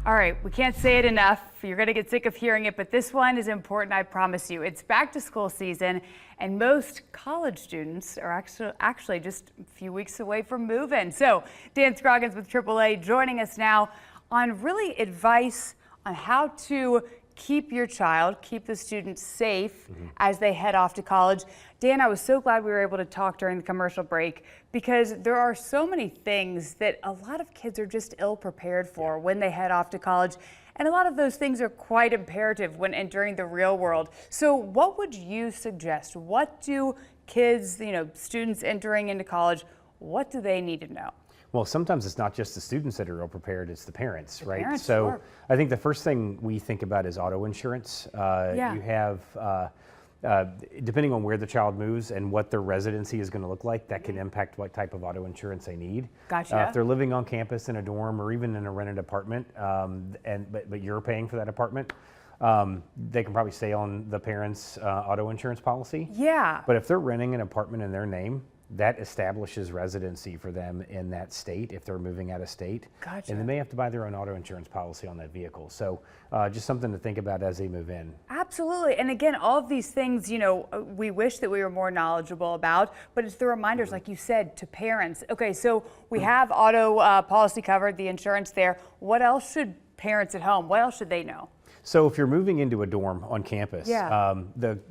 All right, we can't say it enough. You're going to get sick of hearing it, but this one is important, I promise you. It's back to school season, and most college students are actually just a few weeks away from moving. So Dan Scroggins with AAA joining us now on really advice on how to keep your child, keep the students safe as they head off to college. Dan, I was so glad we were able to talk during the commercial break because there are so many things that a lot of kids are just ill prepared for when they head off to college. And a lot of those things are quite imperative when entering the real world. So what would you suggest? What do kids, students entering into college, what do they need to know? Well, sometimes it's not just the students that are ill prepared, it's the parents, right? Parents, so sure. I think the first thing we think about is auto insurance. You have, depending on where the child moves and what their residency is going to look like, that can impact what type of auto insurance they need. Gotcha. If they're living on campus in a dorm or even in a rented apartment, but you're paying for that apartment, they can probably stay on the parents' auto insurance policy. Yeah. But if they're renting an apartment in their name, that establishes residency for them in that state if they're moving out of state. Gotcha. And they may have to buy their own auto insurance policy on that vehicle. So just something to think about as they move in. Absolutely. And again, all of these things, we wish that we were more knowledgeable about, but it's the reminders, like you said, to parents. Okay, so we have auto policy covered, the insurance there. What else should parents at home, what else should they know? So if you're moving into a dorm on campus, yeah.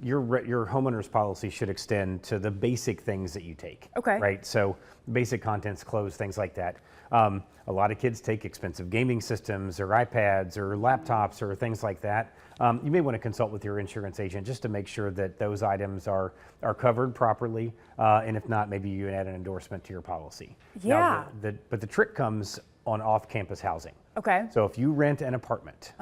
Your homeowner's policy should extend to the basic things that you take. Okay. Right. So basic contents, clothes, things like that. A lot of kids take expensive gaming systems or iPads or laptops or things like that. You may want to consult with your insurance agent just to make sure that those items are covered properly. And if not, maybe you add an endorsement to your policy. Yeah. Now, but the trick comes on off-campus housing. Okay. So if you rent an apartment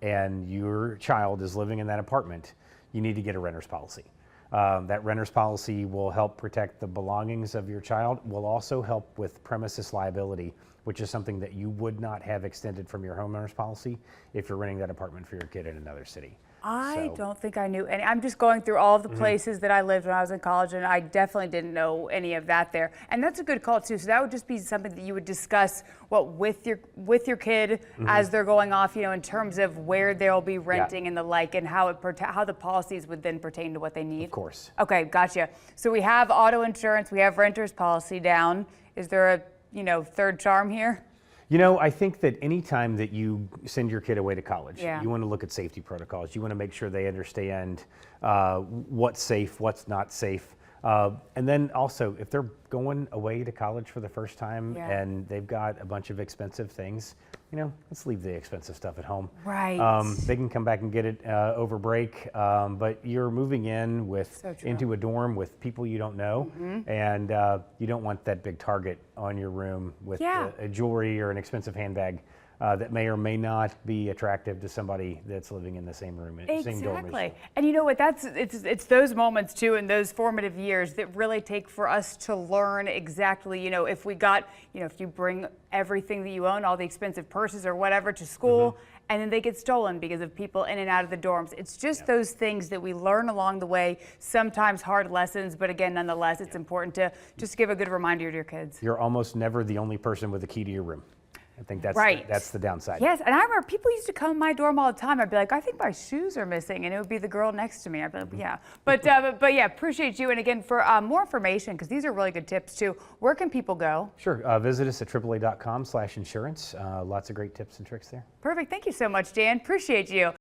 and your child is living in that apartment, you need to get a renter's policy. That renter's policy will help protect the belongings of your child, will also help with premises liability, which is something that you would not have extended from your homeowner's policy if you're renting that apartment for your kid in another city. I don't think I knew any. I'm just going through all of the places that I lived when I was in college, and I definitely didn't know any of that there. And that's a good call too. So that would just be something that you would discuss with your kid as they're going off, in terms of where they'll be renting and the like, and how the policies would then pertain to what they need. Of course. Okay, gotcha. So we have auto insurance, we have renter's policy down. Is there a third charm here? I think that any time that you send your kid away to college, you want to look at safety protocols. You want to make sure they understand what's safe, what's not safe. And then also, if they're going away to college for the first time and they've got a bunch of expensive things, let's leave the expensive stuff at home. Right. They can come back and get it over break, but you're moving in into a dorm with people you don't know, and you don't want that big target on your room with a jewelry or an expensive handbag that may or may not be attractive to somebody that's living in the same room, same dorm. Exactly. And you know what? It's those moments too, in those formative years, that really take for us to learn exactly. If we got, if you bring everything that you own, all the expensive purses or whatever, to school, and then they get stolen because of people in and out of the dorms. It's just those things that we learn along the way. Sometimes hard lessons, but again, nonetheless, it's important to just give a good reminder to your kids. You're almost never the only person with a key to your room. I think that's the downside. Yes, and I remember people used to come to my dorm all the time. I'd be like, I think my shoes are missing, and it would be the girl next to me. I'd be like, yeah. But yeah, appreciate you. And again, for more information, because these are really good tips too, where can people go? Sure, visit us at AAA.com/insurance. Lots of great tips and tricks there. Perfect. Thank you so much, Dan. Appreciate you.